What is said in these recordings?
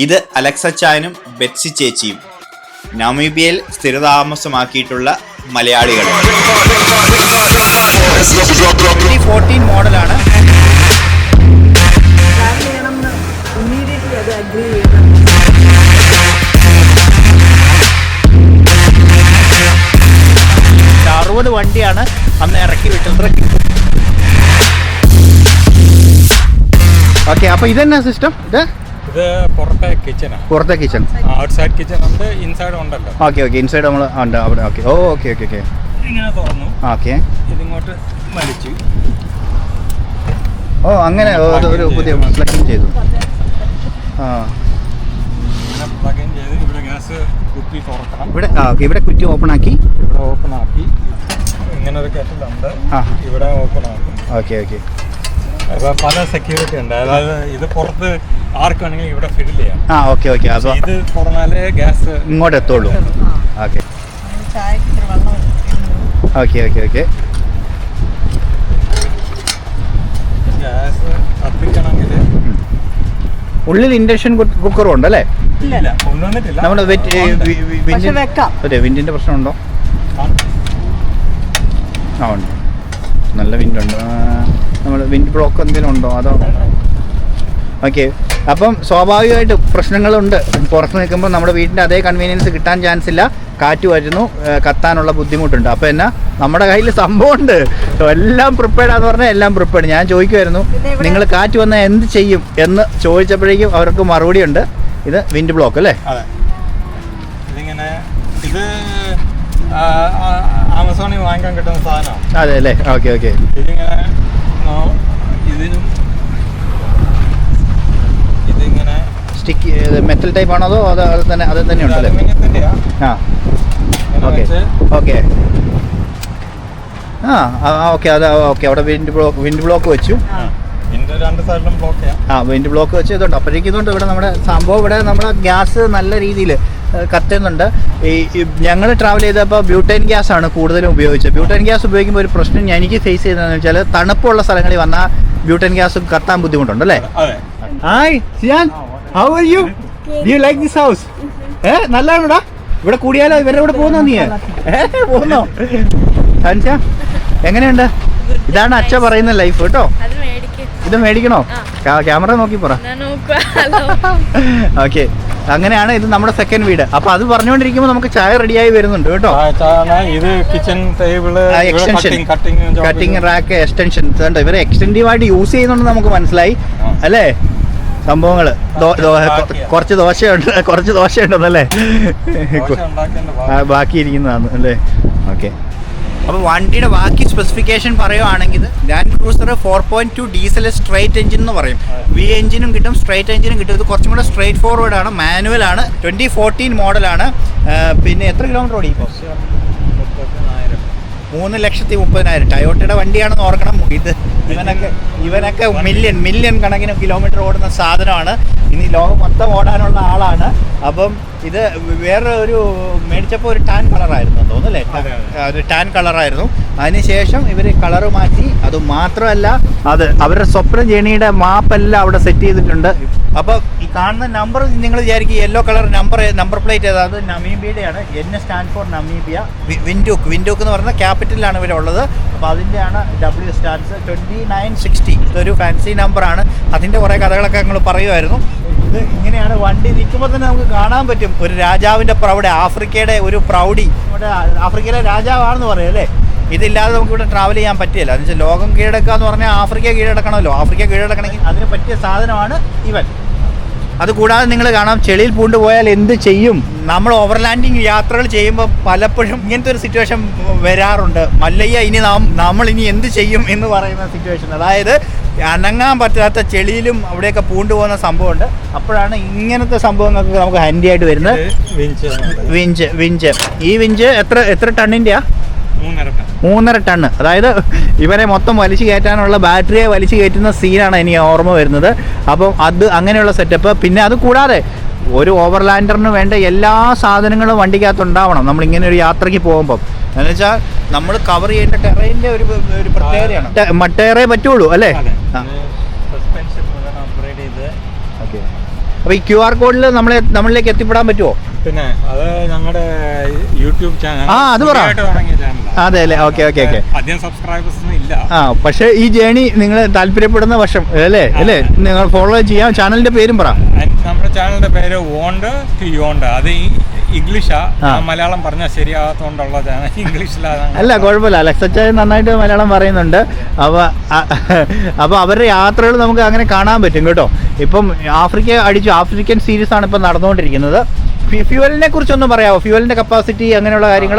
ഇത് അലക്സച്ചായനും ബെറ്റ്സി ചേച്ചിയും നമീബിയയിൽ സ്ഥിരതാമസമാക്കിയിട്ടുള്ള മലയാളികൾ. 2014 മോഡലാണ്. വണ്ടിയാണ് അന്ന് ഇറക്കി വിട്ടത്. ഓക്കെ, അപ്പൊ ഇതെന്നാ സിസ്റ്റം? ഇത് പുറത്തെ കിച്ചൺ, ഔട്ട്സൈഡ് കിച്ചൺ ഉണ്ട്, ഇൻസൈഡ് ഉണ്ടല്ലോ. ഓക്കെ ഓക്കെ, ഇൻസൈഡ് നമ്മൾ ഉണ്ട് അവിടെ. ഓക്കെ, ഓ ഓക്കെ ഓക്കെ ഓക്കെ. ഇങ്ങനെ തുറന്നു, ഓക്കെ, ഇതിങ്ങോട്ട് വലിച്ചു. ഓ അങ്ങനെ ഒരു പുതിയ പ്ലഗിങ് ചെയ്തു. ആ, പ്ലഗ് ഇൻ ചെയ്ത് ഇവിടെ ഗ്യാസ് കുറ്റി തുറക്കണം. ഇവിടെ ഇവിടെ കുറ്റി ഓപ്പൺ ആക്കി, ഇവിടെ ഓപ്പൺ ആക്കി ഇങ്ങനെ ഒരു കെറ്റിലുണ്ട്, ഇവിടെ ഓപ്പൺ ആക്കും. Okay okay. അപ്പോൾ പല സെക്യൂരിറ്റി ഉണ്ട്, അതായത് ഇത് പുറത്ത് ആർക്കാണെങ്കിൽ ഇവിടെ ഫിൽ ചെയ്യാം. ആ ഓക്കെ ഓക്കെ. അപ്പോൾ ഇത് തുറന്നാലേ ഗ്യാസ് ഇങ്ങോട്ട് എത്തുള്ളൂ. Okay okay okay okay. Gas കത്തിക്കണമെങ്കിൽ ഉള്ളിൽ ഇൻഡക്ഷൻ കുക്കറും ഉണ്ട് അല്ലേ? ഇല്ല, കൊണ്ടുവന്നിട്ടില്ല. നമ്മുടെ വിൻഡിൻ്റെ പ്രശ്നമുണ്ടോ? ആ ഉണ്ട്, നല്ല വിൻഡുണ്ട്. നമ്മൾ വിൻഡ് ബ്ലോക്ക് എന്തെങ്കിലും ഉണ്ടോ അതോ? ഓക്കെ, അപ്പം സ്വാഭാവികമായിട്ട് പ്രശ്നങ്ങളുണ്ട്. പുറത്ത് നിൽക്കുമ്പോൾ നമ്മുടെ വീടിൻ്റെ അതേ കൺവീനിയൻസ് കിട്ടാൻ ചാൻസ് ഇല്ല. കാറ്റ് വരുന്നു, കത്താനുള്ള ബുദ്ധിമുട്ടുണ്ട്. അപ്പോൾ എന്നാ നമ്മുടെ കയ്യിൽ സംഭവമുണ്ട്, എല്ലാം പ്രിപ്പയർഡാന്ന് പറഞ്ഞാൽ എല്ലാം പ്രിപ്പയർഡ്. ഞാൻ ചോദിക്കുമായിരുന്നു നിങ്ങൾ കാറ്റ് വന്നാൽ എന്ത് ചെയ്യും എന്ന് ചോദിച്ചപ്പോഴേക്കും അവർക്ക് മറുപടി ഉണ്ട്. ഇത് വിൻഡ് ബ്ലോക്ക് അല്ലേ? അതെ, ഇതിങ്ങനെ ഇത് ആമസോണിൽ വാങ്ങിക്കാൻ കിട്ടുന്ന സാധനമാണ്. അതെ അല്ലേ? Okay okay. ഇതിങ്ങനെ ഇതിങ്ങനെ സ്റ്റിക്ക് മെറ്റൽ ടൈപ്പ് ആണോ അതോ അത് തന്നെ ഉണ്ടല്ലേ? ആ ഓക്കെ ഓക്കെ. ആ ഓക്കെ, അത് ഓക്കെ. അവിടെ വിൻഡ് ബ്ലോക്ക് വെച്ചു. രണ്ട് സൈഡിലും ബ്ലോക്ക് ചെയ്യാം. വിൻഡ് ബ്ലോക്ക് വെച്ച് ഇതുണ്ട്. അപ്പോഴേക്കും ഇതുകൊണ്ട് ഇവിടെ നമ്മുടെ സംഭവം ഇവിടെ നമ്മുടെ ഗ്യാസ് നല്ല രീതിയിൽ കത്തുന്നുണ്ട്. ഈ ഞങ്ങൾ ട്രാവൽ ചെയ്തപ്പോൾ ബ്യൂട്ടൈൻ ഗ്യാസ് ആണ് കൂടുതലും ഉപയോഗിച്ചത്. ബ്യൂട്ടൈൻ ഗ്യാസ് ഉപയോഗിക്കുമ്പോൾ ഒരു പ്രശ്നം എനിക്ക് ഫേസ് ചെയ്തതെന്ന് വെച്ചാൽ തണുപ്പുള്ള സ്ഥലങ്ങളിൽ വന്നാൽ ബ്യൂട്ടൈൻ ഗ്യാസ് കത്താൻ ബുദ്ധിമുട്ടുണ്ട് അല്ലേ? ഹായ് സിയാൻ, how are you? Do you like this house? നല്ലതാണോടാ? ഇവിടെ കൂടിയാലോ? ഇവരുടെ കൂടെ പോകുന്നോ നീ? പോകുന്നോ? സാൻസിയ എങ്ങനെയുണ്ട്? ഇതാണ് അച്ഛ പറയുന്ന ലൈഫ് കേട്ടോ. ഇത് മേടിക്കണോ? ക്യാമറ നോക്കി പറ. ഓക്കെ, അങ്ങനെയാണ്. ഇത് നമ്മുടെ സെക്കൻഡ് വീട്. അപ്പൊ അത് പറഞ്ഞുകൊണ്ടിരിക്കുമ്പോൾ നമുക്ക് ചായ റെഡിയായി വരുന്നുണ്ട് കേട്ടോ. ഇത് kitchen table, cutting rack, extension. ഇവരെ എക്സ്റ്റൻറ്റീവായിട്ട് യൂസ് ചെയ്യുന്നുണ്ട് നമുക്ക് മനസ്സിലായി അല്ലേ സംഭവങ്ങള്. കുറച്ച് ദോശയുണ്ടെന്നല്ലേ ബാക്കി ഇരിക്കുന്നതാണ് അല്ലേ? ഓക്കെ, അപ്പോൾ വണ്ടിയുടെ ബാക്കി സ്പെസിഫിക്കേഷൻ പറയുവാണെങ്കിൽ land cruiser 4.2 diesel straight engine എന്ന് പറയും. വി എഞ്ചിനും കിട്ടും, സ്ട്രൈറ്റ് എഞ്ചിനും കിട്ടും. ഇത് കുറച്ചും കൂടെ സ്ട്രൈറ്റ് ഫോർവേഡ് ആണ്, മാനുവൽ ആണ്. 2014 മോഡലാണ്. പിന്നെ എത്ര കിലോമീറ്റർ ഓടി? ഇപ്പോൾ 3,30,000. ടയോട്ടയുടെ വണ്ടിയാണെന്ന് ഓർക്കണം. ഇവനൊക്കെ മില്യൺ കണക്കിന് കിലോമീറ്റർ ഓടുന്ന സാധനമാണ്. ഇനി ലോകം മൊത്തം ഓടാനുള്ള ആളാണ്. അപ്പം ഇത് വേറെ ഒരു മേടിച്ചപ്പോൾ ഒരു ടാൻ കളറായിരുന്നു തോന്നുന്നല്ലേ? ഒരു ടാൻ കളറായിരുന്നു. അതിനുശേഷം ഇവർ കളറ് മാറ്റി. അതുമാത്രമല്ല, അത് അവരുടെ സ്വപ്ന ജേണിയുടെ മാപ്പെല്ലാം അവിടെ സെറ്റ് ചെയ്തിട്ടുണ്ട്. അപ്പോൾ ഈ കാണുന്ന നമ്പർ നിങ്ങൾ വിചാരിക്കും യെല്ലോ കളർ നമ്പർ പ്ലേറ്റ് ഏതാ? അത് നമീബിയയുടെയാണ്. N stand for Namibia. Windhoek എന്ന് പറയുന്ന ക്യാപിറ്റലാണ് ഇവരുള്ളത്. അപ്പോൾ അതിൻ്റെയാണ് W സ്റ്റാൻഡ്സ് 2960. ഇതൊരു ഫാൻസി നമ്പറാണ്. അതിൻ്റെ കുറേ കഥകളൊക്കെ ഞങ്ങൾ പറയുമായിരുന്നു. ഇത് ഇങ്ങനെയാണ് വണ്ടി നിൽക്കുമ്പോൾ തന്നെ നമുക്ക് കാണാൻ പറ്റും ഒരു രാജാവിൻ്റെ പ്രൗഢി, ആഫ്രിക്കയുടെ ഒരു പ്രൗഢി. നമ്മുടെ ആഫ്രിക്കയിലെ രാജാവാണെന്ന് പറയും അല്ലേ? ഇതില്ലാതെ നമുക്കിവിടെ ട്രാവൽ ചെയ്യാൻ പറ്റില്ല. എന്ന് വെച്ചാൽ ലോകം കീഴടക്കുക എന്ന് പറഞ്ഞാൽ ആഫ്രിക്ക കീഴടക്കണമല്ലോ. ആഫ്രിക്ക കീഴടക്കണമെങ്കിൽ അതിന് പറ്റിയ സാധനമാണ് ഇവൻ. അതുകൂടാതെ നിങ്ങൾ കാണാം, ചെളിയിൽ പൂണ്ടുപോയാൽ എന്ത് ചെയ്യും? നമ്മൾ ഓവർലാൻഡിങ് യാത്രകൾ ചെയ്യുമ്പോൾ പലപ്പോഴും ഇങ്ങനത്തെ ഒരു സിറ്റുവേഷൻ വരാറുണ്ട്. മല്ലയ്യ, ഇനി നമ്മൾ എന്ത് ചെയ്യും എന്ന് പറയുന്ന സിറ്റുവേഷൻ. അതായത് അനങ്ങാൻ പറ്റാത്ത ചെളിയിലും അവിടെയൊക്കെ പൂണ്ടുപോകുന്ന സംഭവമുണ്ട്. അപ്പോഴാണ് ഇങ്ങനത്തെ സംഭവങ്ങൾക്ക് നമുക്ക് ഹാൻഡി ആയിട്ട് വരുന്നത് വിഞ്ച്. ഈ വിഞ്ച് എത്ര ടണ്ണിൻ്റെയാ? 3.5 ടണ്ണ്. അതായത് ഇവരെ മൊത്തം വലിച്ചു കയറ്റാനുള്ള ബാറ്ററിയെ വലിച്ചു കയറ്റുന്ന സീനാണ് എനിക്ക് ഓർമ്മ വരുന്നത്. അപ്പം അത് അങ്ങനെയുള്ള സെറ്റപ്പ്. പിന്നെ അത് കൂടാതെ ഒരു ഓവർലാൻഡറിന് വേണ്ട എല്ലാ സാധനങ്ങളും വണ്ടിക്കകത്ത് ഉണ്ടാവണം നമ്മളിങ്ങനെ ഒരു യാത്രയ്ക്ക് പോകുമ്പം. എന്ന് വെച്ചാൽ നമ്മൾ കവർ ചെയ്യേണ്ട ടെറൈൻ്റെ ഒരു പ്രത്യേകതയാണ്. മട്ടേറേ പറ്റുള്ളൂ അല്ലേ? ഓക്കെ, അപ്പോൾ ഈ QR കോഡിൽ നമ്മളിലേക്ക് എത്തിപ്പെടാൻ പറ്റുമോ? പിന്നെ അത് ഞങ്ങളുടെ യൂട്യൂബ് ചാനൽ. അത് പറ. തുടങ്ങിയ ചാനലാണ്. അതെ അല്ലേ, ഓക്കെ. അധികം സബ്സ്ക്രൈബേഴ്സ് ഒന്നും ഇല്ല. പക്ഷേ ഈ ജേണി നിങ്ങൾ താല്പര്യപ്പെടുന്ന വർഷം അല്ലേ നിങ്ങൾ ഫോളോ ചെയ്യാം. ചാനലിന്റെ പേരും പറ. നമ്മുടെ ചാനലിന്റെ പേര് വോണ്ട് ടു യോണ്ട്. അത് ഇംഗ്ലീഷാ, മലയാളം പറഞ്ഞാൽ ശരിയാകാത്തോണ്ടുള്ള ചാനൽ ഇംഗ്ലീഷിലാണ്. അല്ല കുഴപ്പമില്ല, അലക്സച്ചായ നന്നായിട്ട് മലയാളം പറയുന്നുണ്ട്. അപ്പോൾ അവരുടെ യാത്രകൾ നമുക്ക് അങ്ങനെ കാണാൻ പറ്റും കേട്ടോ. ഇപ്പം ആഫ്രിക്കൻ സീരീസ് ആണ് ഇപ്പം നടന്നുകൊണ്ടിരിക്കുന്നത്. ഫ്യൂവലിനെ കുറിച്ചൊന്നും പറയാമോ? ഫ്യൂവലിന്റെ കപ്പാസിറ്റി അങ്ങനെയുള്ള കാര്യങ്ങൾ.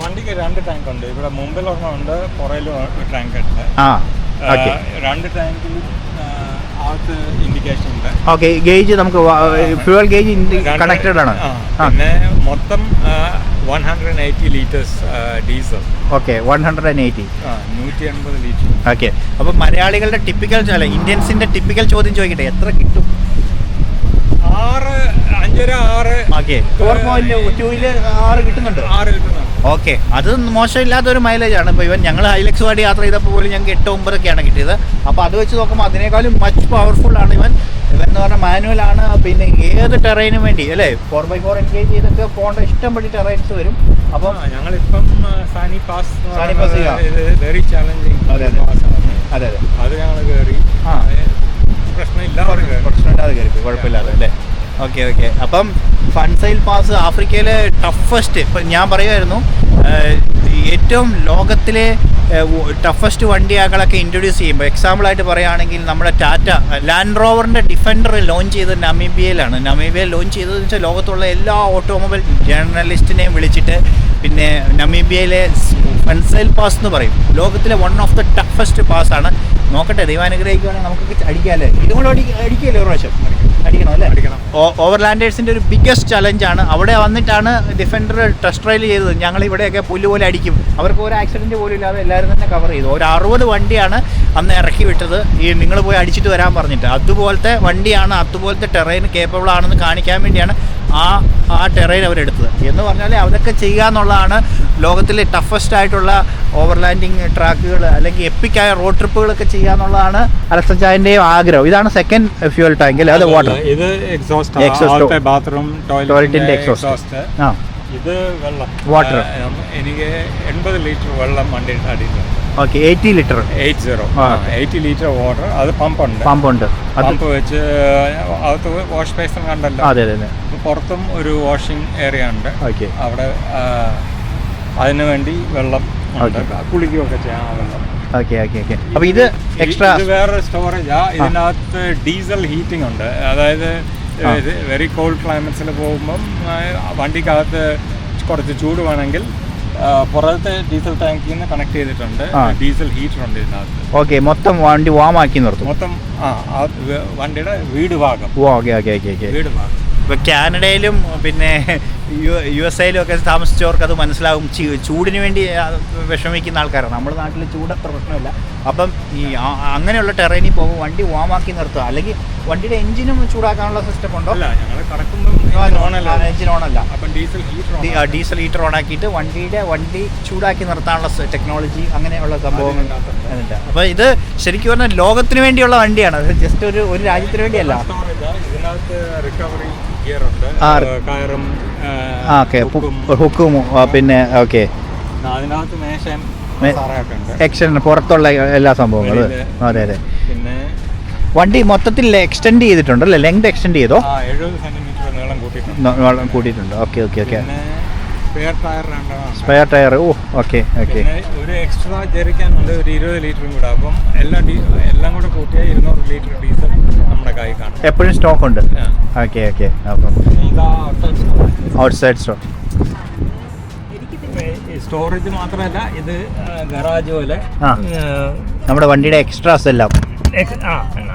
വണ്ടിക്ക് 2 ടാങ്ക് ഉണ്ട്. ഇവിടെ മുമ്പിൽ ഒരെണ്ണമുണ്ട്, പുറയിലും ടാങ്ക് ഉണ്ട്. 2 ടാങ്കിലും ഇൻഡിക്കേഷൻ ഉണ്ട്. ഓക്കെ, ഗേജ് നമുക്ക് ഫ്യൂവൽ ഗേജ് കണക്റ്റഡ് ആണ്. പിന്നെ മൊത്തം 180 liters diesel. Okay, 180 180 litre. Okay, അപ്പോൾ മലയാളികളുടെ ടിപ്പിക്കൽ അല്ല ഇന്ത്യൻസിന്റെ ടിപ്പിക്കൽ ചോദ്യം ചോദിക്കട്ടെ, എത്ര കിട്ടും? 5.5-6. ഓക്കെ, 4.2 6 കിട്ടുന്നുണ്ട്. ഓക്കെ, അത് മോശമില്ലാത്തൊരു മൈലേജ് ആണ്. ഇപ്പോൾ ഞങ്ങൾ ഹൈലക്സുമായിട്ട് യാത്ര ചെയ്തപ്പോൾ പോലും ഞങ്ങൾക്ക് 8-9 കിട്ടിയത്. അപ്പോൾ അത് വെച്ച് നോക്കുമ്പോൾ അതിനേക്കാളും മച്ച് പവർഫുൾ ആണ് ഇവൻ എന്ന് പറഞ്ഞാൽ മാനുവലാണ്. പിന്നെ ഏത് ടെറൈനും വേണ്ടി അല്ലേ 4x4 എൻഗേജ് ചെയ്തൊക്കെ പോകേണ്ട ഇഷ്ടംപടി ടെറൈൻസ് വരും. അപ്പം ഞങ്ങളിപ്പം സാനി പാസ് വെരി ചാലഞ്ചിങ്. അതെ അത് ഞങ്ങൾ കയറി, പ്രശ്നമില്ലാതെ കയറി, കുഴപ്പമില്ലാതെ അല്ലേ. ഓക്കെ. അപ്പം ഫൺസൈൽ പാസ് ആഫ്രിക്കയിലെ ടഫസ്റ്റ്, ഇപ്പം ഞാൻ പറയുമായിരുന്നു ഏറ്റവും ലോകത്തിലെ ടഫസ്റ്റ് വണ്ടികളൊക്കെ ഇൻട്രൊഡ്യൂസ് ചെയ്യുമ്പോൾ എക്സാമ്പിളായിട്ട് പറയുകയാണെങ്കിൽ നമ്മുടെ ടാറ്റ ലാൻഡ് റോവറിൻ്റെ ഡിഫൻഡർ ലോഞ്ച് ചെയ്തത് നമീബിയയിലാണ്. നമീബിയയിൽ ലോഞ്ച് ചെയ്തതെന്ന് വെച്ചാൽ ലോകത്തുള്ള എല്ലാ ഓട്ടോമൊബൈൽ ജേർണലിസ്റ്റിനെയും വിളിച്ചിട്ട് പിന്നെ നമീബിയയിലെ ഫൺസൈൽ പാസ് എന്ന് പറയും. ലോകത്തിലെ വൺ ഓഫ് ദ ടഫസ്റ്റ് പാസ്സാണ്. നോക്കട്ടെ, ദൈവാനുഗ്രഹിക്കുകയാണെങ്കിൽ നമുക്കൊക്കെ അടിക്കാമല്ലേ. ഇതും കൂടെ അടിക്കുകയല്ലേ ഒരു പ്രാവശ്യം? അടിക്കണം അല്ലേ? ഓവർലാൻഡേഴ്സിൻ്റെ ഒരു ബിഗ്ഗസ്റ്റ് ചലഞ്ചാണ്. അവിടെ വന്നിട്ടാണ് ഡിഫൻഡർ ടെസ്റ്റ് ട്രയൽ ചെയ്തത്. ഞങ്ങൾ ഇവിടെയൊക്കെ പുല്ല് പോലെ അടിക്കും. അവർക്ക് ഒരു ആക്സിഡൻറ്റ് പോലും ഇല്ലാതെ എല്ലാവരും തന്നെ കവർ ചെയ്തു. ഒരു 60 വണ്ടിയാണ് അന്ന് ഇറക്കി വിട്ടത്, ഈ നിങ്ങൾ പോയി അടിച്ചിട്ട് വരാൻ പറഞ്ഞിട്ട്. അതുപോലത്തെ വണ്ടിയാണ്, അതുപോലത്തെ ടെറൈൻ കേപ്പബിൾ ആണെന്ന് കാണിക്കാൻ വേണ്ടിയാണ് ആ ടെറൈൻ അവരെടുത്തത്. എന്ന് പറഞ്ഞാൽ അതൊക്കെ ചെയ്യുക എന്നുള്ളതാണ് ലോകത്തിലെ ടഫസ്റ്റ് ആയിട്ടുള്ള ഓവർലാൻഡിങ് ട്രാക്കുകൾ അല്ലെങ്കിൽ എപ്പിക്കായ റോഡ് ട്രിപ്പുകളൊക്കെ ചെയ്യുക എന്നുള്ളതാണ് അലക്സച്ചായൻ്റെയും ആഗ്രഹം. ഇതാണ് സെക്കൻഡ് ഫ്യൂൽ ടാങ്ക് അല്ലേ? അത് വാട്ടർ ബാത്റൂം ടോയ്ലറ്റിന്റെ എക്സോസ്റ്റ്. ഇത് വെള്ളം വാട്ടർ. എനിക്ക് 80 ലിറ്റർ വെള്ളം വണ്ടിയിൽ അടിയിട്ടുണ്ട്. Okay, 80 litre 80 litre water. അത് പമ്പുണ്ട്. പമ്പ് വെച്ച് അകത്ത് വാഷ് ബേസിൻ കണ്ടല്ലോ. അതെ. പുറത്തും ഒരു വാഷിംഗ് ഏരിയ ഉണ്ട്. അവിടെ അതിനു വേണ്ടി വെള്ളം കുളിക്കുകയൊക്കെ ചെയ്യാം ആ വെള്ളം. അപ്പോൾ ഇത് എക്സ്ട്രാ വേറെ സ്റ്റോറേജാ. ഇതിനകത്ത് ഡീസൽ ഹീറ്റിംഗ് ഉണ്ട്. അതായത് വെരി കോൾഡ് ക്ലൈമറ്റ്സിൽ പോകുമ്പം വണ്ടിക്കകത്ത് കുറച്ച് ചൂട് വേണമെങ്കിൽ പുറത്തെ ഡീസൽ ടാങ്കിൽ നിന്ന് കണക്ട് ചെയ്തിട്ടുണ്ട്. ഡീസൽ ഹീറ്റർ ഉണ്ട് ഇതിനകത്ത്. ഓക്കെ, മൊത്തം വണ്ടി വാം ആക്കി നിർത്തും. മൊത്തം വണ്ടിയുടെ വീട് ഭാഗം. വീട് ഭാഗം. ഇപ്പോൾ കാനഡയിലും പിന്നെ USA-ലും ഒക്കെ താമസിച്ചവർക്ക് അത് മനസ്സിലാവും. ചൂടിന് വേണ്ടി വിഷമിക്കുന്ന ആൾക്കാരാണ്. നമ്മുടെ നാട്ടിൽ ചൂടത്ര പ്രശ്നമില്ല. അപ്പം ഈ അങ്ങനെയുള്ള ടെറൈനിൽ പോകുമ്പോൾ വണ്ടി വാമാക്കി നിർത്തുക, അല്ലെങ്കിൽ വണ്ടിയുടെ എഞ്ചിനും ചൂടാക്കാനുള്ള സിസ്റ്റം ഉണ്ടോ? എഞ്ചിൻ ഓണല്ല. ഡീസൽ ഹീറ്റർ ഓണാക്കിയിട്ട് വണ്ടി ചൂടാക്കി നിർത്താനുള്ള ടെക്നോളജി അങ്ങനെയുള്ള സംഭവങ്ങൾ ഉണ്ട്. അപ്പോൾ ഇത് ശരിക്കും പറഞ്ഞാൽ ലോകത്തിന് വേണ്ടിയുള്ള വണ്ടിയാണ്. അത് ജസ്റ്റ് ഒരു രാജ്യത്തിന് വേണ്ടിയല്ല. ഹുക്കും പിന്നെ ഓക്കെ, എക്സ്റ്റൻഡ് പുറത്തുള്ള എല്ലാ സംഭവങ്ങളും. അതെ. പിന്നെ വണ്ടി മൊത്തത്തിൽ എക്സ്റ്റെൻഡ് ചെയ്തിട്ടുണ്ടല്ലേ? ലെങ്ത് എക്സ്റ്റെൻഡ് ചെയ്തോ? 70 സെന്റിമീറ്റർ നീളം കൂട്ടിയിട്ടുണ്ട്. ഓക്കെ. Spare tyre. ഓക്കെ. ഒരു എക്സ്ട്രാ ജെറിക്കാൻ ഉണ്ട്, ഒരു 20 ലിറ്ററും കൂടെ. അപ്പം എല്ലാം കൂടെ കൂട്ടിയാൽ 200 ലിറ്റർ ഡീസൽ നമ്മുടെ കൈ കാണും. എപ്പോഴും സ്റ്റോക്ക് ഉണ്ട്. ഓക്കെ. അപ്പം ഔട്ട്സൈഡ് സ്റ്റോറേജ് മാത്രമല്ല, ഇത് ഗറാജ് പോലെ നമ്മുടെ വണ്ടിയുടെ എക്സ്ട്രാസ് എല്ലാം.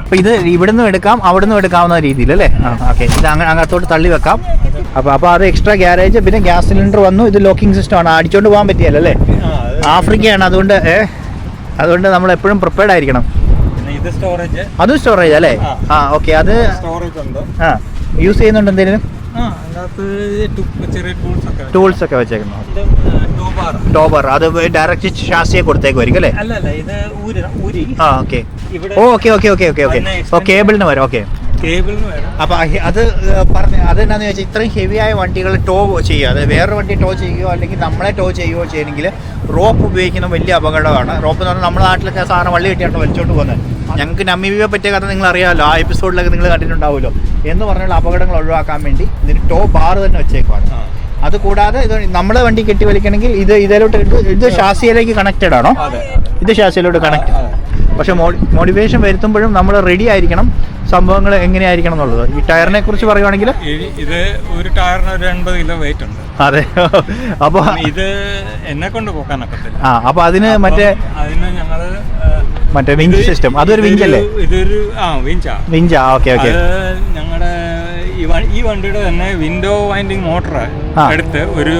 അപ്പോൾ ഇത് ഇവിടുന്ന് എടുക്കാം, അവിടുന്ന് എടുക്കാവുന്ന രീതിയിൽ അല്ലേ? ഓക്കെ, ഇത് അങ്ങോട്ടോട്ട് തള്ളി വെക്കാം. അപ്പോൾ അത് എക്സ്ട്രാ ഗ്യാരേജ്. പിന്നെ ഗ്യാസ് സിലിണ്ടർ വന്നു. ഇത് ലോക്കിംഗ് സിസ്റ്റം ആണ്, അടിച്ചോണ്ട് പോകാൻ പറ്റിയല്ലോ അല്ലേ? ആഫ്രിക്കയാണ്, അതുകൊണ്ട് നമ്മൾ എപ്പോഴും പ്രിപ്പയർഡ് ആയിരിക്കണം. ഇത് സ്റ്റോറേജ്, അതും സ്റ്റോറേജ് അല്ലേ? ഓക്കെ. അത് സ്റ്റോറേജ് ഉണ്ട്. യൂസ് ചെയ്യുന്നുണ്ട് എന്തെങ്കിലും? ടൂൾസ് ഒക്കെ വെച്ചേക്കുന്നു. ടോബർ അത് ഡയറക്റ്റ് ഷാസിയെ കൊടുത്തേക്കുമായിരിക്കും അല്ലേ? അല്ലല്ല, ഇത് ഊരി. ഓക്കെ. കേബിളിന് വരാം. ഓക്കെ. കേബിളിന് വേണം. അപ്പോൾ അത് പറഞ്ഞ അതെന്നാന്ന് ചോദിച്ചാൽ ഇത്രയും ഹെവിയായ വണ്ടികൾ ടോ ചെയ്യുക, അത് വേറൊരു വണ്ടി ടോ ചെയ്യുകയോ അല്ലെങ്കിൽ നമ്മളെ ടോ ചെയ്യുകയോ ചെയ്യണമെങ്കിൽ റോപ്പ് ഉപയോഗിക്കുന്ന വലിയ അപകടമാണ്. റോപ്പ് എന്ന് പറഞ്ഞാൽ നമ്മുടെ നാട്ടിലൊക്കെ സാധാരണ വള്ളി കെട്ടിയാണ് വലിച്ചോണ്ട് പോകുന്നത്. ഞങ്ങൾക്ക് നമീബിയെ പറ്റിയ കഥ നിങ്ങൾ അറിയാമല്ലോ, ആ എപ്പിസോഡിലൊക്കെ നിങ്ങൾ കണ്ടിട്ടുണ്ടാവുമല്ലോ. എന്ന് പറഞ്ഞുള്ള അപകടങ്ങൾ ഒഴിവാക്കാൻ വേണ്ടി ഇതിന് ടോ ബാർ തന്നെ വെച്ചേക്കുവാണ്. അതുകൂടാതെ ഇത് നമ്മുടെ വണ്ടി കെട്ടി വലിക്കണമെങ്കിൽ ഇതിലോട്ട് ഇത് ഷാസിയിലേക്ക് കണക്റ്റഡ് ആണോ? ഇത് ഷാസിയിലോട്ട് കണക്ട്. പക്ഷെ മോഡിഫിക്കേഷൻ വരുത്തുമ്പോഴും നമ്മൾ റെഡി ആയിരിക്കണം സംഭവങ്ങൾ എങ്ങനെയായിരിക്കണം എന്നുള്ളത്. ഈ ടയറിനെ കുറിച്ച് പറയുവാണെങ്കിൽ ഇത് ഒരു ടയറിന് ഒരു 80 കിലോ വെയിറ്റ് ഉണ്ട്. അതെ. അപ്പോൾ ഇത് എന്നെ കൊണ്ട് പോക്കാനൊക്കത്തില്ല. അപ്പോൾ അതിന് ഞങ്ങള് മറ്റേ വിഞ്ച് സിസ്റ്റം, അതൊരു വിഞ്ചല്ലേ? ഇതൊരു വിഞ്ചാ. ഓക്കെ. ഞങ്ങളുടെ ഈ വണ്ടിയുടെ തന്നെ വിൻഡോ വൈൻഡിങ് മോട്ടർ എടുത്ത് ഒരു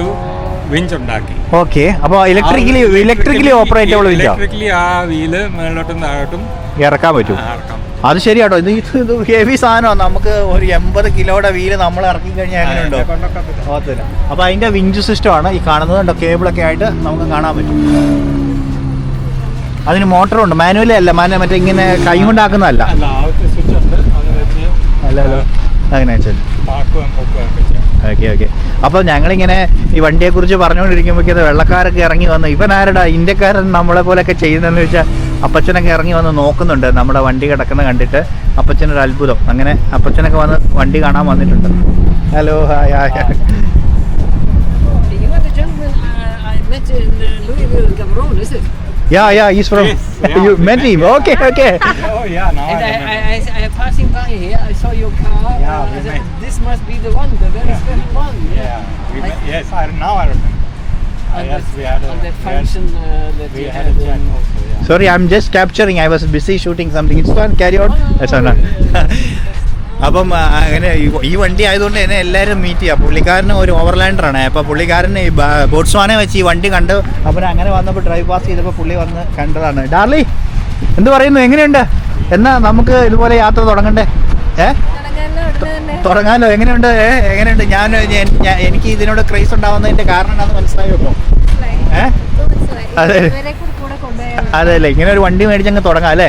വിഞ്ച് ഉണ്ടാക്കി. ഓക്കെ. അപ്പോൾ ഇലക്ട്രിക്കലി ഓപ്പറേറ്റബിൾ വിഞ്ചാ. ഇലക്ട്രിക്കലി ആ വീല് മേളിലോട്ടും താഴോട്ടും ഇറക്കാൻ പറ്റും. അത് ശരിയാട്ടോ. ഇത് ഹെവി സാധനമാണ്. നമുക്ക് ഒരു 80 കിലോയുടെ വീല് നമ്മൾ ഇറക്കി കഴിഞ്ഞാൽ എങ്ങനെയുണ്ടോ? അപ്പോൾ അതിന്റെ വിഞ്ച് സിസ്റ്റമാണ് ഈ കാണുന്നത്. കണ്ടോ, കേബിളൊക്കെ ആയിട്ട് നമുക്ക് കാണാൻ പറ്റും. അതിന് മോട്ടറുണ്ട്, മാനുവലി അല്ല, മറ്റേ ഇങ്ങനെ കൈ കൊണ്ടാക്കുന്നതല്ല. അല്ലല്ലോ, അങ്ങനെ വെച്ചാൽ ഓക്കെ. അപ്പോൾ ഞങ്ങളിങ്ങനെ ഈ വണ്ടിയെക്കുറിച്ച് പറഞ്ഞുകൊണ്ടിരിക്കുമ്പോഴേക്കും വെള്ളക്കാരൊക്കെ ഇറങ്ങി വന്നു. ഇവനാരടാ ഇന്ത്യക്കാരൻ നമ്മളെ പോലെയൊക്കെ ചെയ്യുന്നതെന്ന് വെച്ചാൽ അപ്പച്ചനൊക്കെ ഇറങ്ങി വന്ന് നോക്കുന്നുണ്ട് നമ്മുടെ വണ്ടി കിടക്കുന്ന കണ്ടിട്ട്. അപ്പച്ചനൊരു അത്ഭുതം. അങ്ങനെ അപ്പച്ചനൊക്കെ വന്ന് വണ്ടി കാണാൻ വന്നിട്ടുണ്ട്. Hello, hi. Yeah, he's from. Yes, yeah. You met him. Okay. Oh yeah, now and I passing by here. I saw your car. Yeah, said, this must be the one, the very special one. Yes, now I remember. Yes, we had on that function that we had a chat also. Yeah. Sorry, I'm just capturing. I was busy shooting something. It's fine. Carry on. That's all. അപ്പം അങ്ങനെ ഈ വണ്ടി ആയതുകൊണ്ട് തന്നെ എല്ലാവരും meet ചെയ്യാം. പുള്ളിക്കാരന് ഒരു ഓവർലാൻഡറാണ്. അപ്പോൾ പുള്ളിക്കാരന് ഈ ബോട്സ്വാനെ വെച്ച് ഈ വണ്ടി കണ്ട് അപ്പോൾ അങ്ങനെ വന്നപ്പോൾ ഡ്രൈവ് പാസ് ചെയ്തപ്പോൾ പുള്ളി വന്ന് കണ്ടതാണ്. ഡാർലി, എന്ത് പറയുന്നു? എങ്ങനെയുണ്ട്? എന്നാ നമുക്ക് ഇതുപോലെ യാത്ര തുടങ്ങണ്ടേ? തുടങ്ങാലോ. എങ്ങനെയുണ്ട്? എനിക്ക് ഇതിനോട് ക്രേസ് ഉണ്ടാവുന്നതിൻ്റെ കാരണം എന്താണെന്ന് മനസ്സിലായോ? അതെ അല്ലേ, ഇങ്ങനെ ഒരു വണ്ടി മേടിച്ചങ്ങ് തുടങ്ങാം അല്ലേ?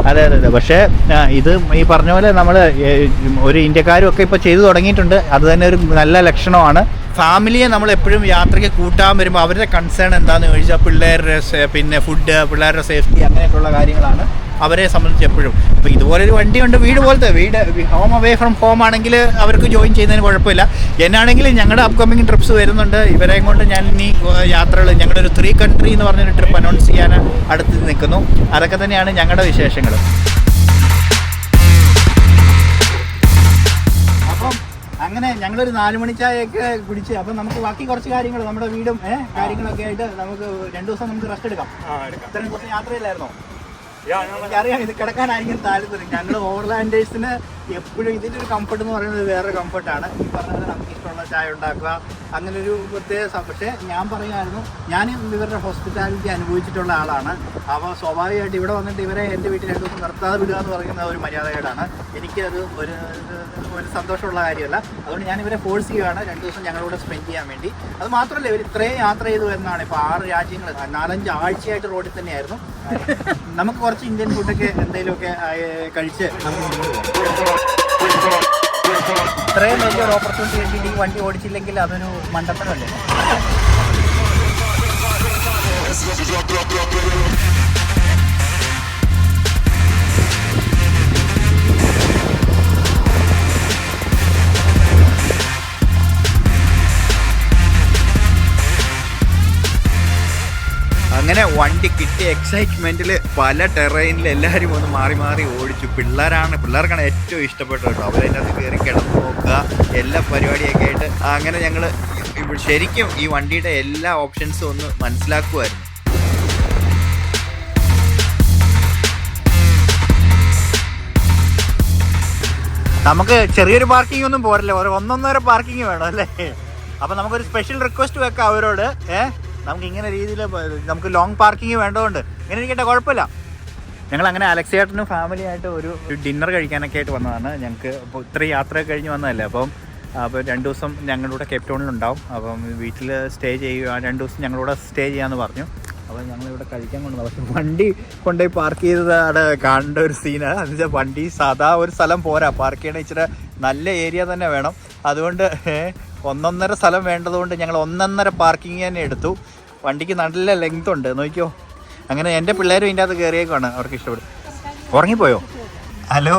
അതെ. പക്ഷേ ഇത് ഈ പറഞ്ഞ പോലെ നമ്മൾ ഒരു ഇന്ത്യക്കാരും ഒക്കെ ഇപ്പോൾ ചെയ്തു തുടങ്ങിയിട്ടുണ്ട്. അത് തന്നെ ഒരു നല്ല ലക്ഷണമാണ്. ഫാമിലിയെ നമ്മൾ എപ്പോഴും യാത്രയ്ക്ക് കൂട്ടാൻ വരുമ്പോൾ അവരുടെ കൺസേൺ എന്താണെന്ന് ചോദിച്ചാൽ പിള്ളേരുടെ പിന്നെ ഫുഡ്, പിള്ളേരുടെ സേഫ്റ്റി, അങ്ങനെയൊക്കെയുള്ള കാര്യങ്ങളാണ് അവരെ സംബന്ധിച്ച് എപ്പോഴും. അപ്പോൾ ഇതുപോലൊരു വണ്ടിയുണ്ട്, വീട് പോലത്തെ ഹോം അവേ ഫ്രം ഹോം ആണെങ്കിൽ അവർക്ക് ജോയിൻ ചെയ്യുന്നതിന് കുഴപ്പമില്ല. എന്നാണെങ്കിൽ ഞങ്ങളുടെ അപ്കമിങ് ട്രിപ്സ് വരുന്നുണ്ട്. ഇവരെയും കൊണ്ട് ഞാൻ ഇനി യാത്രകൾ, ഞങ്ങളുടെ ഒരു 3 കൺട്രി എന്ന് പറഞ്ഞൊരു ട്രിപ്പ് അനൗൺസ് ചെയ്യാൻ അടുത്ത് നിൽക്കുന്നു. അതൊക്കെ തന്നെയാണ് ഞങ്ങളുടെ വിശേഷങ്ങൾ. അപ്പം അങ്ങനെ ഞങ്ങളൊരു 4 മണിച്ചായൊക്കെ കുടിച്ച് അപ്പം നമുക്ക് ബാക്കി കുറച്ച് കാര്യങ്ങൾ നമ്മുടെ വീടും കാര്യങ്ങളൊക്കെ ആയിട്ട് നമുക്ക് 2 ദിവസം നമുക്ക് റെസ്റ്റ് എടുക്കാം. ഇത്രയും ദിവസം യാത്രയില്ലായിരുന്നോ? എനിക്കറിയാം ഇത് കിടക്കാനായിരിക്കും താല്പര്യം. ഞങ്ങൾ ഓവർലാൻഡേഴ്സിന് എപ്പോഴും ഇതിൻ്റെ ഒരു കംഫർട്ട് എന്ന് പറയുന്നത് വേറെ കംഫർട്ടാണ്. ഈ പറഞ്ഞ പോലെ നമുക്ക് ഇഷ്ടമുള്ള ചായ ഉണ്ടാക്കുക, അങ്ങനെ ഒരു പ്രത്യേക. പക്ഷേ ഞാൻ പറയുമായിരുന്നു, ഞാനും ഇവരുടെ ഹോസ്പിറ്റാലിറ്റി അനുഭവിച്ചിട്ടുള്ള ആളാണ്. അപ്പോൾ സ്വാഭാവികമായിട്ട് ഇവിടെ വന്നിട്ട് ഇവരെ എൻ്റെ വീട്ടിൽ 2 ദിവസം നിർത്താതെ വിടുക എന്ന് പറയുന്നത് ഒരു മര്യാദകേടാണ്. എനിക്കത് ഒരു സന്തോഷമുള്ള കാര്യമല്ല. അതുകൊണ്ട് ഞാൻ ഇവരെ ഫോഴ്സ് ചെയ്യുകയാണ് 2 ദിവസം ഞങ്ങളോട് സ്പെൻഡ് ചെയ്യാൻ വേണ്ടി. അത് മാത്രമല്ല, ഇവർ ഇത്രയും യാത്ര ചെയ്തു വരുന്നതാണ്. ഇപ്പോൾ 6 രാജ്യങ്ങൾ 4-5 ആഴ്ചയായിട്ട് റോഡിൽ തന്നെയായിരുന്നു. നമുക്ക് കുറച്ച് ഇന്ത്യൻ ഫുഡൊക്കെ എന്തെങ്കിലുമൊക്കെ കഴിച്ച് ഇത്രയും വലിയൊരു ഓപ്പർച്യൂണിറ്റി കിട്ടിയിട്ട് ഈ വണ്ടി ഓടിച്ചില്ലെങ്കിൽ അതൊരു മണ്ടത്തരമല്ലേ? അങ്ങനെ വണ്ടി കിട്ടിയ എക്സൈറ്റ്മെൻറ്റിൽ പല ടെറൈനിൽ എല്ലാവരും ഒന്ന് മാറി മാറി ഓടിച്ചു. പിള്ളേർക്കാണ് ഏറ്റവും ഇഷ്ടപ്പെട്ടത് കേട്ടോ. അവരതിൻ്റെ അകത്ത് കയറി കിടന്ന് നോക്കുക, എല്ലാ പരിപാടിയൊക്കെ ആയിട്ട്. അങ്ങനെ ഞങ്ങൾ ശരിക്കും ഈ വണ്ടിയുടെ എല്ലാ ഓപ്ഷൻസും ഒന്ന് മനസ്സിലാക്കുമായിരുന്നു. നമുക്ക് ചെറിയൊരു പാർക്കിംഗ് ഒന്നും പോരല്ലോ, 1.5 പാർക്കിംഗ് വേണം അല്ലേ? അപ്പോൾ നമുക്കൊരു സ്പെഷ്യൽ റിക്വസ്റ്റ് വെക്കാം അവരോട്. നമുക്ക് ഇങ്ങനെ രീതിയിൽ നമുക്ക് ലോങ് പാർക്കിംഗ് വേണ്ടതുകൊണ്ട് ഇങ്ങനെ ഇരിക്കട്ടെ, കുഴപ്പമില്ല. ഞങ്ങൾ അങ്ങനെ അലക്സേട്ടനും ഫാമിലിയായിട്ട് ഒരു ഡിന്നർ കഴിക്കാനൊക്കെ ആയിട്ട് വന്നതാണ്. ഞങ്ങൾക്ക് ഇപ്പോൾ ഇത്രയും യാത്ര കഴിഞ്ഞ് വന്നതല്ലേ, അപ്പോൾ 2 ദിവസം ഞങ്ങളുടെ കേപ്പ് ടൗണിലുണ്ടാവും. അപ്പം വീട്ടിൽ സ്റ്റേ ചെയ്യുക, 2 ദിവസം ഞങ്ങളൂടെ സ്റ്റേ ചെയ്യാമെന്ന് പറഞ്ഞു. അപ്പോൾ ഞങ്ങളിവിടെ കഴിക്കാൻ കൊണ്ടുവന്നു. പക്ഷെ വണ്ടി കൊണ്ടുപോയി പാർക്ക് ചെയ്തതാണ് കാണേണ്ട ഒരു സീനാണ്. എന്ന് വെച്ചാൽ വണ്ടി സാധാ ഒരു സ്ഥലം പോരാ, പാർക്ക് ചെയ്യണ ഇച്ചിരി നല്ല ഏരിയ തന്നെ വേണം. അതുകൊണ്ട് 1.5 സ്ഥലം വേണ്ടതുകൊണ്ട് ഞങ്ങൾ 1.5 പാർക്കിങ് തന്നെ എടുത്തു. വണ്ടിക്ക് നല്ല ലെങ്ത് ഉണ്ട്, നോക്കിയോ. അങ്ങനെ എൻ്റെ പിള്ളേരും ഇതിൻ്റെ അകത്ത് കയറിയേക്കാണ്, അവർക്ക് ഇഷ്ടപ്പെടും. ഉറങ്ങിപ്പോയോ? ഹലോ,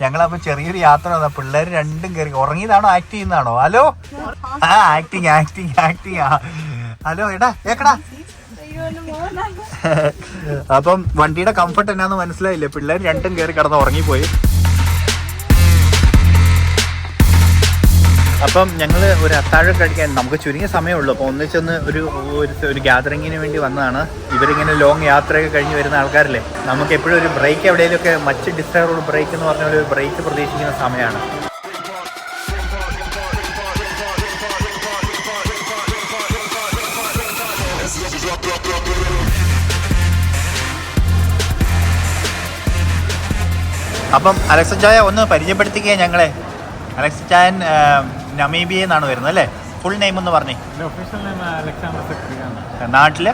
ഞങ്ങളപ്പോൾ ചെറിയൊരു യാത്ര വന്ന പിള്ളേർ രണ്ടും കയറി. ഉറങ്ങിയതാണോ ആക്ട് ചെയ്യുന്നതാണോ? Hello, acting. ഹലോ ഏക്കടാ. അപ്പം വണ്ടിയുടെ കംഫർട്ട് എന്നാന്ന് മനസ്സിലായില്ലേ? പിള്ളേർ രണ്ടും കയറി കിടന്ന് ഉറങ്ങിപ്പോയി. അപ്പം ഞങ്ങൾ ഒരു അത്താഴം കഴിക്കാൻ, നമുക്ക് ചുരുങ്ങിയ സമയമുള്ളൂ. അപ്പോൾ ഒന്നിച്ചൊന്ന് ഒരു ഗ്യാതറിങ്ങിന് വേണ്ടി വന്നതാണ്. ഇവരിങ്ങനെ ലോങ് യാത്രയൊക്കെ കഴിഞ്ഞ് വരുന്ന ആൾക്കാരല്ലേ, നമുക്ക് എപ്പോഴും ഒരു ബ്രേക്ക്, എവിടെയെങ്കിലുമൊക്കെ മച്ച് ഡിസ്റ്റർബ് ബ്രേക്ക് എന്ന് പറഞ്ഞ ഒരു ബ്രേക്ക് പ്രതീക്ഷിക്കുന്ന സമയമാണ്. അപ്പം അലക്സ ചായ ഒന്ന് പരിചയപ്പെടുത്തിക്കുക ഞങ്ങളെ. അലക്സ ചായൻ നമീബിയയിൽ നിന്നാണ് വരുന്നത് അല്ലേ? ഫുൾ നെയിം ഒന്ന് പറഞ്ഞേ. ഒഫീഷ്യൽ നെയിം അലക്സാണ്ടർ സെക്രിയാണ്. നാട്ടില്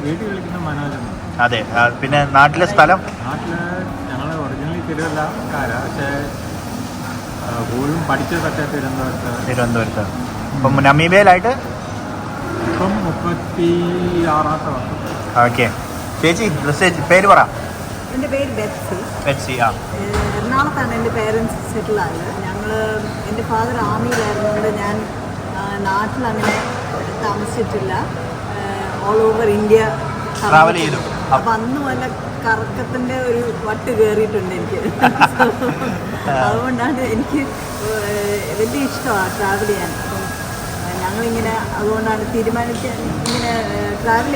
വീട്ടിൽ വിളിക്കുന്ന മനോജ്. അതെ, പിന്നെ നാട്ടിലെ സ്ഥലം? നാട്ടില് ഞങ്ങൾ ഒറിജിനലി തിരുവല്ലക്കാരാ, പക്ഷേ കൂടുതലും പഠിച്ചതൊക്കെ തിരുവനന്തപുരത്ത്. അപ്പം നമീബിയയിലായിട്ട് ഇപ്പം 36ാമത്തെ വർഷം. ഓക്കെ. ചേച്ചി പേര് പറ. എൻ്റെ പേര് ബെറ്റ്സി. എറണാകുളത്താണ് എൻ്റെ പേരൻസ് സെറ്റിൽ ആയത്. എൻ്റെ ഫാദർ ആർമിയിലായിരുന്നുകൊണ്ട് ഞാൻ നാട്ടിലങ്ങനെ താമസിച്ചിട്ടില്ല. ഓൾ ഓവർ ഇന്ത്യ ട്രാവൽ ചെയ്തു. അപ്പം അന്ന് വല്ല കറക്കത്തിൻ്റെ ഒരു വട്ട് കയറിയിട്ടുണ്ട് എനിക്ക്. അതുകൊണ്ടാണ് എനിക്ക് വലിയ ഇഷ്ടമാണ് ട്രാവൽ ചെയ്യാൻ. അപ്പം ഞങ്ങളിങ്ങനെ അതുകൊണ്ടാണ് ഇങ്ങനെ ട്രാവൽ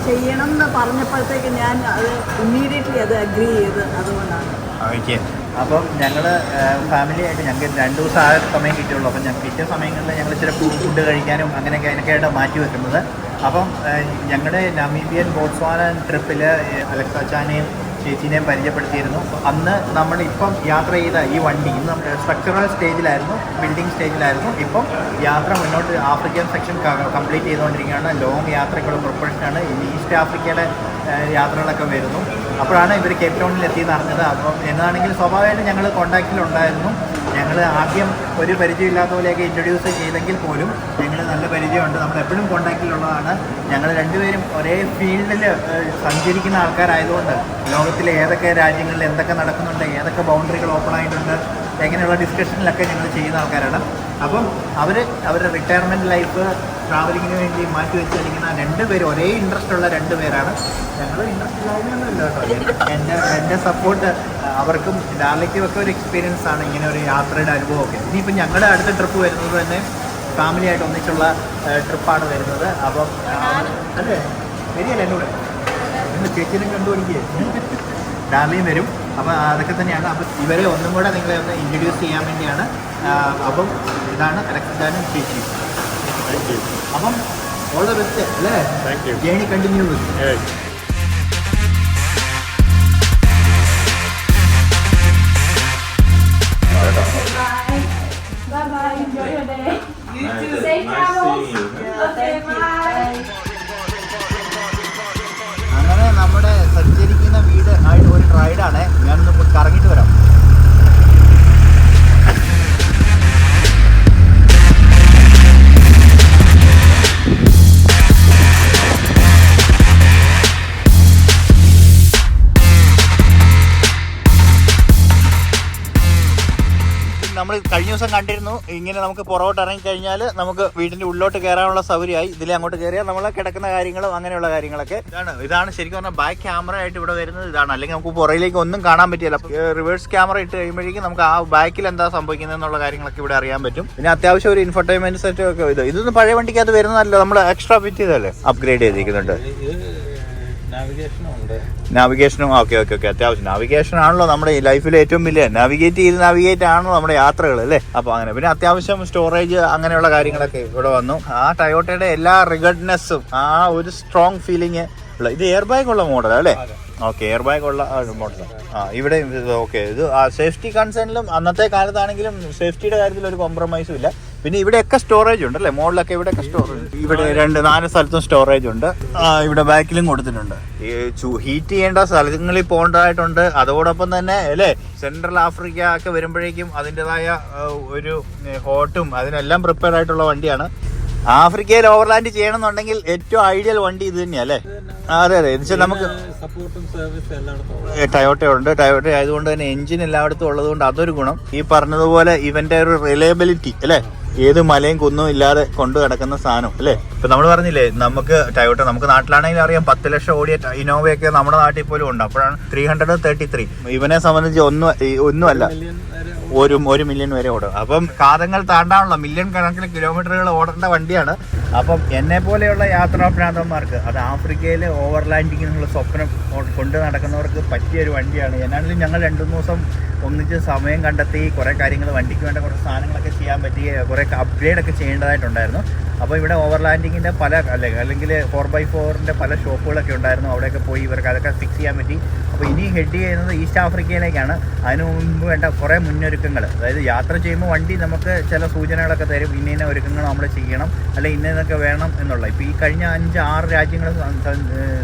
ചെയ്യണം എന്ന് പറഞ്ഞപ്പോഴത്തേക്ക് ഞാൻ അത് ഇമ്മീഡിയറ്റ്ലി അത് അഗ്രി ചെയ്ത്. അതുകൊണ്ടാണ്. ഓക്കെ. അപ്പം ഞങ്ങൾ ഫാമിലിയായിട്ട് ഞങ്ങൾക്ക് 2 ദിവസം ആ സമയം കിട്ടിയുള്ളൂ. അപ്പം ഞങ്ങൾക്ക് കിട്ടിയ സമയങ്ങളിൽ ഞങ്ങൾ ചില ഫുഡ് കഴിക്കാനും അങ്ങനെയൊക്കെ അതിനൊക്കെയായിട്ട് മാറ്റി വെക്കുന്നത്. അപ്പം ഞങ്ങളുടെ നമീബിയൻ ബോട്സ്വാന ട്രിപ്പിൽ അലക്സ ചാനെയും ചേച്ചീനെയും പരിചയപ്പെടുത്തിയിരുന്നു. അന്ന് നമ്മളിപ്പം യാത്ര ചെയ്ത ഈ വണ്ടി ഇന്ന് നമ്മുടെ സ്ട്രക്ചറൽ സ്റ്റേജിലായിരുന്നു, ബിൽഡിംഗ് സ്റ്റേജിലായിരുന്നു. ഇപ്പം യാത്ര മുന്നോട്ട് ആഫ്രിക്കൻ സെക്ഷൻ കംപ്ലീറ്റ് ചെയ്തുകൊണ്ടിരിക്കുകയാണ്. ലോങ് യാത്രയ്ക്കുള്ള പ്രിപ്പറേഷനാണ്. ഇനി ഈസ്റ്റ് ആഫ്രിക്കയുടെ യാത്രകളൊക്കെ വരുന്നു. അപ്പോഴാണ് ഇവർ കേപ്പ് ടൗണിൽ എത്തിയെന്ന് അറിഞ്ഞത്. അപ്പം എന്നാണെങ്കിൽ സ്വാഭാവികമായിട്ടും ഞങ്ങൾ കോൺടാക്റ്റിലുണ്ടായിരുന്നു. ഞങ്ങൾ ആദ്യം ഒരു പരിചയമില്ലാത്ത പോലെയൊക്കെ ഇൻട്രൊഡ്യൂസ് ചെയ്തെങ്കിൽ പോലും ഞങ്ങൾ നല്ല പരിചയമുണ്ട്, നമ്മൾ എപ്പോഴും കോൺടാക്റ്റിലുള്ളതാണ്. ഞങ്ങൾ രണ്ടുപേരും ഒരേ ഫീൽഡിൽ സഞ്ചരിക്കുന്ന ആൾക്കാരായതുകൊണ്ട് ലോകത്തിലെ ഏതൊക്കെ രാജ്യങ്ങളിൽ എന്തൊക്കെ നടക്കുന്നുണ്ട്, ഏതൊക്കെ ബൗണ്ടറികൾ ഓപ്പൺ ആയിട്ടുണ്ട്, എങ്ങനെയുള്ള ഡിസ്കഷനിലൊക്കെ ഞങ്ങൾ ചെയ്യുന്ന ആൾക്കാരാണ്. അപ്പം അവരുടെ റിട്ടയർമെൻറ്റ് ലൈഫ് ട്രാവലിങ്ങിന് വേണ്ടി മാറ്റി വെച്ചിരിക്കുന്ന 2 പേര്, ഒരേ ഇൻട്രസ്റ്റ് ഉള്ള 2 പേരാണ്. ഞങ്ങൾ ഇൻട്രസ്റ്റ് ഇല്ലായ്മയൊന്നുമില്ല കേട്ടോ. എൻ്റെ സപ്പോർട്ട് അവർക്കും ഡാർലിക്കും ഒക്കെ ഒരു എക്സ്പീരിയൻസ് ആണ് ഇങ്ങനെ ഒരു യാത്രയുടെ അനുഭവമൊക്കെ. ഇനിയിപ്പം ഞങ്ങളുടെ അടുത്ത ട്രിപ്പ് വരുന്നത് തന്നെ ഫാമിലിയായിട്ട് ഒന്നിച്ചുള്ള ട്രിപ്പാണ് വരുന്നത്. അപ്പം അല്ലേ വരികയല്ലേ എന്നോട് നിങ്ങൾ ചേച്ചിനും കണ്ടുപിടിക്കുക. ഡാർലിയും വരും. അപ്പം അതൊക്കെ തന്നെയാണ്. അപ്പം ഇവരെ ഒന്നും കൂടെ നിങ്ങളെ ഒന്ന് ഇൻട്രൊഡ്യൂസ് ചെയ്യാൻ വേണ്ടിയാണ്. അപ്പം ഇതാണ് അലക്സാനും ചേച്ചിയും. അപ്പം ഓൾ ദ ബെസ്റ്റ് അല്ലേ? Journey continue. Bye. Enjoy your day. You too. Safe travels. Okay, bye. അങ്ങനെ നമ്മുടെ സഞ്ചരിക്കുന്ന വീട് ആയിട്ട് ഒരു റൈഡാണ്. ഞാനൊന്ന് കറങ്ങിയിട്ട് വരാം. നമ്മൾ കഴിഞ്ഞ ദിവസം കണ്ടിരുന്നു, ഇങ്ങനെ നമുക്ക് പുറകോട്ട് ഇറങ്ങിക്കഴിഞ്ഞാൽ നമുക്ക് വീടിൻ്റെ ഉള്ളിലോട്ട് കയറാനുള്ള സൗകര്യമായി. ഇതിൽ അങ്ങോട്ട് കയറിയാൽ നമ്മൾ കിടക്കുന്ന കാര്യങ്ങളും അങ്ങനെയുള്ള കാര്യങ്ങളൊക്കെ ഇതാണ് ശരിക്കും പറഞ്ഞാൽ ബാക്ക് ക്യാമറ ആയിട്ട് ഇവിടെ വരുന്നത് ഇതാണ്. അല്ലെങ്കിൽ നമുക്ക് പുറകിലേക്ക് ഒന്നും കാണാൻ പറ്റില്ല. റിവേഴ്സ് ക്യാമറ ഇട്ട് കഴിയുമ്പോഴേക്കും നമുക്ക് ആ ബാക്കിൽ എന്താ സംഭവിക്കുന്നത് എന്നുള്ള കാര്യങ്ങളൊക്കെ ഇവിടെ അറിയാൻ പറ്റും. പിന്നെ അത്യാവശ്യം ഒരു ഇൻഫർടൈൻമെന്റ് സെറ്റ് ഒക്കെ ഇതൊന്നും പഴയ വണ്ടിക്കകത്ത് വരുന്നതല്ല, നമ്മൾ എക്സ്ട്രാ ഫിറ്റ് ചെയ്തല്ലേ, അപ്ഗ്രേഡ് ചെയ്തിരിക്കുന്നുണ്ട്. നാവിഗേഷനും ഓക്കെ അത്യാവശ്യം നാവിഗേഷൻ ആണല്ലോ നമ്മുടെ ഈ ലൈഫിലെ ഏറ്റവും വലിയ. നാവിഗേറ്റ് ആണല്ലോ നമ്മുടെ യാത്രകൾ അല്ലേ. അപ്പൊ അങ്ങനെ പിന്നെ അത്യാവശ്യം സ്റ്റോറേജ് അങ്ങനെയുള്ള കാര്യങ്ങളൊക്കെ ഇവിടെ വന്നു. ആ ടയോട്ടയുടെ എല്ലാ റിഗഡ്നെസ്സും ആ ഒരു സ്ട്രോങ് ഫീലിംഗ് ഉള്ള. ഇത് എയർ ബാഗ് ഉള്ള മോഡൽ അല്ലേ? ഓക്കെ, എയർ ബാഗ് ഉള്ള മോഡൽ. ഇവിടെ ഓക്കെ. ഇത് സേഫ്റ്റി കൺസേണിലും അന്നത്തെ കാലത്താണെങ്കിലും സേഫ്റ്റിയുടെ കാര്യത്തിൽ ഒരു കോംപ്രമൈസും ഇല്ല. പിന്നെ ഇവിടെയൊക്കെ സ്റ്റോറേജ് ഉണ്ട് അല്ലേ, മുകളിലൊക്കെ ഇവിടെയൊക്കെ സ്റ്റോറേജ്, ഇവിടെ 4 സ്ഥലത്തും സ്റ്റോറേജ് ഉണ്ട്. ഇവിടെ ബാക്കിലും കൊടുത്തിട്ടുണ്ട്. ഈ ഹീറ്റ് ചെയ്യേണ്ട സ്ഥലങ്ങളിൽ പോകേണ്ടതായിട്ടുണ്ട്. അതോടൊപ്പം തന്നെ അല്ലേ സെൻട്രൽ ആഫ്രിക്ക ഒക്കെ വരുമ്പോഴേക്കും അതിൻ്റെതായ ഒരു ഹോട്ടും അതിനെല്ലാം പ്രിപ്പയർഡ് ആയിട്ടുള്ള വണ്ടിയാണ്. ആഫ്രിക്കയിൽ ഓവർലാൻഡ് ചെയ്യണമെന്നുണ്ടെങ്കിൽ ഏറ്റവും ഐഡിയൽ വണ്ടി ഇത് തന്നെയാണ് അല്ലേ? അതെ എന്നുവെച്ചാൽ നമുക്ക് ടയോട്ട ഉണ്ട്. ടയോട്ട ആയതുകൊണ്ട് തന്നെ എഞ്ചിൻ എല്ലായിടത്തും ഉള്ളതുകൊണ്ട് അതൊരു ഗുണം. ഈ പറഞ്ഞതുപോലെ ഇവന്റെ ഒരു റിലയബിലിറ്റി അല്ലേ, ഏത് മലയും കുന്നും ഇല്ലാതെ കൊണ്ടു കിടക്കുന്ന സാധനം അല്ലേ. ഇപ്പൊ നമ്മൾ പറഞ്ഞില്ലേ നമുക്ക് ടയോട്ട നമുക്ക് നാട്ടിലാണെങ്കിൽ അറിയാം 10 ലക്ഷം ഓടിയ ഇന്നോവയൊക്കെ നമ്മുടെ നാട്ടിൽ പോലും ഉണ്ട്. അപ്പോഴാണ് 333. ഇവനെ സംബന്ധിച്ച് ഒന്നുമല്ല, 1 മില്യൺ വരെ ഓടും. അപ്പം കാതങ്ങൾ താണ്ടാനുള്ള മില്യൺ കണക്കിന് കിലോമീറ്ററുകൾ ഓടേണ്ട വണ്ടിയാണ്. അപ്പം എന്നെ പോലെയുള്ള യാത്രാഭ്രാന്തന്മാർക്ക്, അത് ആഫ്രിക്കയിലെ ഓവർലാൻഡിങ് എന്നുള്ള സ്വപ്നം കൊണ്ട് നടക്കുന്നവർക്ക് പറ്റിയൊരു വണ്ടിയാണ്. എന്നാണെങ്കിലും ഞങ്ങൾ 2-3 ദിവസം ഒന്നിച്ച് സമയം കണ്ടെത്തി കുറേ കാര്യങ്ങൾ, വണ്ടിക്ക് വേണ്ട കുറച്ച് സാധനങ്ങളൊക്കെ ചെയ്യാൻ പറ്റി, കുറേ അപ്ഗ്രേഡ് ഒക്കെ ചെയ്യേണ്ടതായിട്ടുണ്ടായിരുന്നു. അപ്പോൾ ഇവിടെ ഓവർലാൻഡിങ്ങിൻ്റെ അല്ലെങ്കിൽ 4x4ൻ്റെ പല ഷോപ്പുകളൊക്കെ ഉണ്ടായിരുന്നു. അവിടെയൊക്കെ പോയി ഇവർക്ക് അതൊക്കെ ഫിക്സ് ചെയ്യാൻ പറ്റി. അപ്പോൾ ഇനി ഹെഡ് ചെയ്യുന്നത് ഈസ്റ്റ് ആഫ്രിക്കയിലേക്കാണ്. അതിനു മുമ്പ് വേണ്ട കുറേ മുന്നൊരുക്കങ്ങൾ, അതായത് യാത്ര ചെയ്യുമ്പോൾ വണ്ടി നമുക്ക് ചില സൂചനകളൊക്കെ തരും, ഇന്ന ഒരുക്കങ്ങൾ നമ്മൾ ചെയ്യണം, അല്ലെങ്കിൽ ഇന്നതൊക്കെ വേണം എന്നുള്ള. ഇപ്പോൾ ഈ കഴിഞ്ഞ 5-6 രാജ്യങ്ങൾ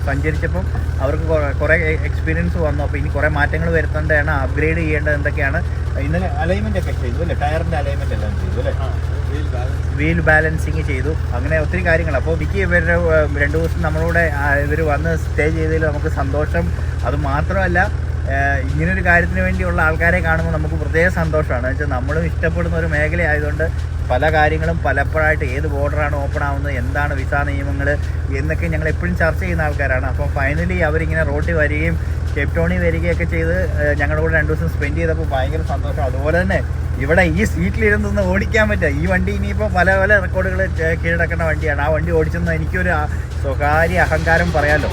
സഞ്ചരിച്ചപ്പം അവർക്ക് കുറേ എക്സ്പീരിയൻസ് വന്നു. അപ്പോൾ ഇനി കുറേ മാറ്റങ്ങൾ വരുത്തേണ്ടതാണ്, അപ്ഗ്രേഡ് ചെയ്യേണ്ടത് എന്തൊക്കെയാണ്. ഇന്നലെ അലൈൻമെൻ്റ് ഒക്കെ ചെയ്തു അല്ലേ, ടയറിൻ്റെ അലൈൻമെൻ്റ് എല്ലാം ചെയ്തു അല്ലേ, വീൽ ബാലൻസിങ് ചെയ്തു, അങ്ങനെ ഒത്തിരി കാര്യങ്ങൾ. അപ്പോൾ എനിക്ക് ഇവരുടെ 2 ദിവസം നമ്മളോട് ഇവർ വന്ന് സ്റ്റേ ചെയ്തതിൽ നമുക്ക് സന്തോഷം. അത് മാത്രമല്ല ഇങ്ങനൊരു കാര്യത്തിന് വേണ്ടിയുള്ള ആൾക്കാരെ കാണുമ്പോൾ നമുക്ക് പ്രത്യേക സന്തോഷമാണ്. എന്ന് വെച്ചാൽ നമ്മളും ഇഷ്ടപ്പെടുന്ന ഒരു മേഖല ആയതുകൊണ്ട് പല കാര്യങ്ങളും പലപ്പോഴായിട്ട് ഏത് ബോർഡറാണ് ഓപ്പൺ ആവുന്നത്, എന്താണ് വിസ നിയമങ്ങൾ എന്നൊക്കെ ഞങ്ങൾ എപ്പോഴും ചർച്ച ചെയ്യുന്ന ആൾക്കാരാണ്. അപ്പോൾ ഫൈനലി അവരിങ്ങനെ റോട്ടിൽ വരികയും കേപ്പ് ടൗണിൽ വരികയൊക്കെ ചെയ്ത് ഞങ്ങളുടെ കൂടെ 2 ദിവസം സ്പെൻഡ് ചെയ്തപ്പോൾ ഭയങ്കര സന്തോഷം. അതുപോലെ തന്നെ ഇവിടെ ഈ സീറ്റിലിരുന്ന് ഓടിക്കാൻ പറ്റുക ഈ വണ്ടി ഇനിയിപ്പോൾ പല പല റെക്കോർഡുകൾ കീഴടക്കുന്ന വണ്ടിയാണ്. ആ വണ്ടി ഓടിച്ചെന്ന് എനിക്കൊരു സ്വകാര്യ അഹങ്കാരം പറയാമല്ലോ.